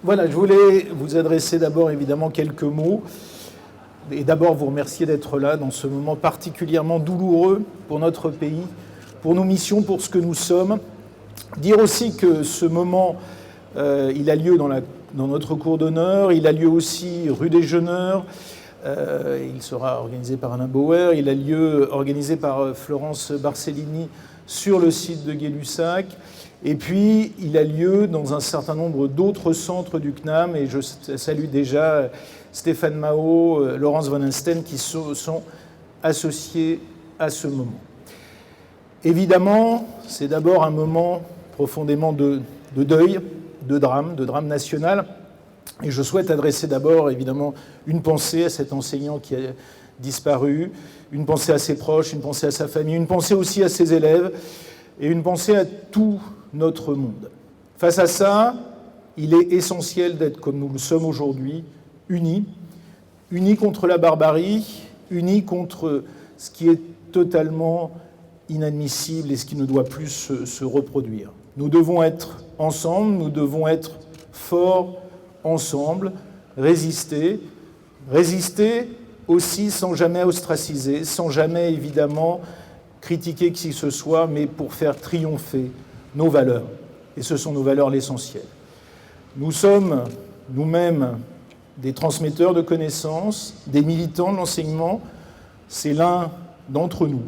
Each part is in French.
Voilà, je voulais vous adresser d'abord évidemment quelques mots et d'abord vous remercier d'être là dans ce moment particulièrement douloureux pour notre pays, pour nos missions, pour ce que nous sommes. Dire aussi que ce moment, il a lieu dans notre cour d'honneur, il a lieu aussi rue des Jeûneurs, il sera organisé par Alain Bauer, il a lieu organisé par Florence Barcellini sur le site de Gay-Lussac. Et puis, il a lieu dans un certain nombre d'autres centres du CNAM, et je salue déjà Stéphane Mao, Laurence Von Insten, qui sont associés à ce moment. Évidemment, c'est d'abord un moment profondément de deuil, de drame national, et je souhaite adresser d'abord, évidemment, une pensée à cet enseignant qui a disparu, une pensée à ses proches, une pensée à sa famille, une pensée aussi à ses élèves, et une pensée à tout notre monde. Face à ça, il est essentiel d'être comme nous le sommes aujourd'hui, unis contre la barbarie, unis contre ce qui est totalement inadmissible et ce qui ne doit plus se reproduire. Nous devons être ensemble, nous devons être forts ensemble, résister aussi sans jamais ostraciser, sans jamais évidemment critiquer qui que ce soit, mais pour faire triompher nos valeurs. Et ce sont nos valeurs l'essentiel. Nous sommes nous-mêmes des transmetteurs de connaissances, des militants de l'enseignement. C'est l'un d'entre nous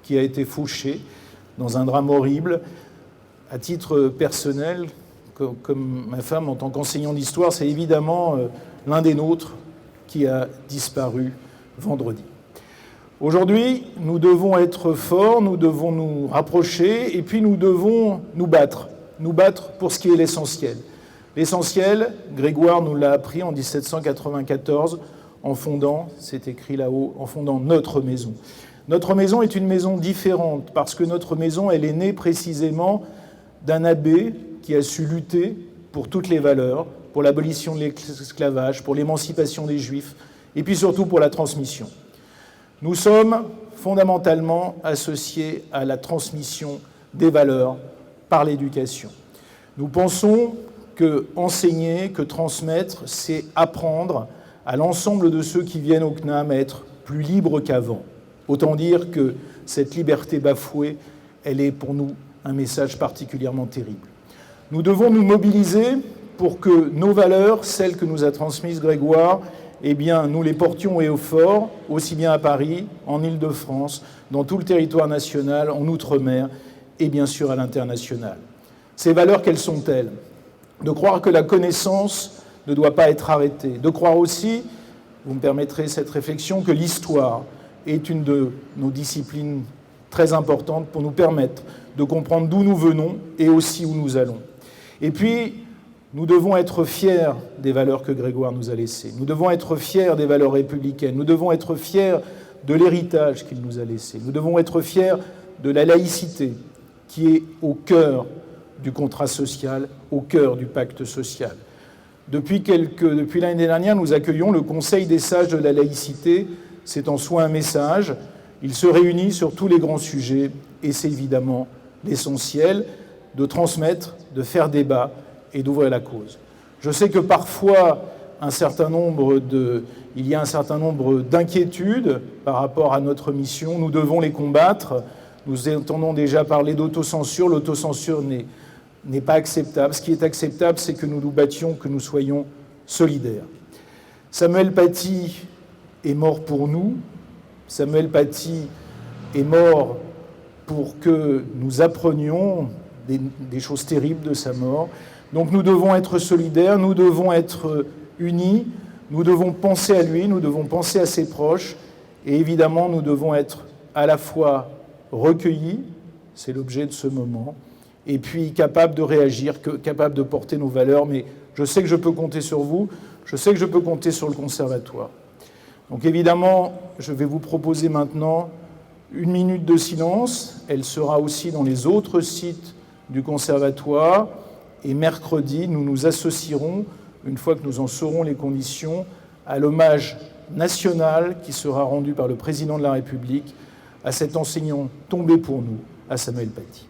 qui a été fauché dans un drame horrible. À titre personnel, comme ma femme en tant qu'enseignant d'histoire, c'est évidemment l'un des nôtres qui a disparu vendredi. Aujourd'hui, nous devons être forts, nous devons nous rapprocher et puis nous devons nous battre pour ce qui est l'essentiel. L'essentiel, Grégoire nous l'a appris en 1794 en fondant, c'est écrit là-haut, en fondant notre maison. Notre maison est une maison différente parce que notre maison, elle est née précisément d'un abbé qui a su lutter pour toutes les valeurs, pour l'abolition de l'esclavage, pour l'émancipation des Juifs et puis surtout pour la transmission. Nous sommes fondamentalement associés à la transmission des valeurs par l'éducation. Nous pensons que enseigner, que transmettre, c'est apprendre à l'ensemble de ceux qui viennent au CNAM à être plus libres qu'avant. Autant dire que cette liberté bafouée, elle est pour nous un message particulièrement terrible. Nous devons nous mobiliser pour que nos valeurs, celles que nous a transmises Grégoire, eh bien, nous les portions et au fort, aussi bien à Paris, en Île-de-France, dans tout le territoire national, en Outre-mer et bien sûr à l'international. Ces valeurs, quelles sont-elles ? De croire que la connaissance ne doit pas être arrêtée. De croire aussi, vous me permettrez cette réflexion, que l'histoire est une de nos disciplines très importantes pour nous permettre de comprendre d'où nous venons et aussi où nous allons. Et puis, nous devons être fiers des valeurs que Grégoire nous a laissées. Nous devons être fiers des valeurs républicaines. Nous devons être fiers de l'héritage qu'il nous a laissé. Nous devons être fiers de la laïcité qui est au cœur du contrat social, au cœur du pacte social. Depuis l'année dernière, nous accueillons le Conseil des sages de la laïcité. C'est en soi un message. Il se réunit sur tous les grands sujets et c'est évidemment l'essentiel de transmettre, de faire débat et d'ouvrir la cause. Je sais que parfois, il y a un certain nombre d'inquiétudes par rapport à notre mission. Nous devons les combattre. Nous entendons déjà parler d'autocensure. L'autocensure n'est pas acceptable. Ce qui est acceptable, c'est que nous nous battions, que nous soyons solidaires. Samuel Paty est mort pour nous. Samuel Paty est mort pour que nous apprenions des choses terribles de sa mort. Donc nous devons être solidaires, nous devons être unis, nous devons penser à lui, nous devons penser à ses proches, et évidemment nous devons être à la fois recueillis, c'est l'objet de ce moment, et puis capables de réagir, capables de porter nos valeurs, mais je sais que je peux compter sur vous, je sais que je peux compter sur le Conservatoire. Donc évidemment, je vais vous proposer maintenant une minute de silence, elle sera aussi dans les autres sites du Conservatoire, et mercredi, nous nous associerons, une fois que nous en saurons les conditions, à l'hommage national qui sera rendu par le président de la République à cet enseignant tombé pour nous, à Samuel Paty.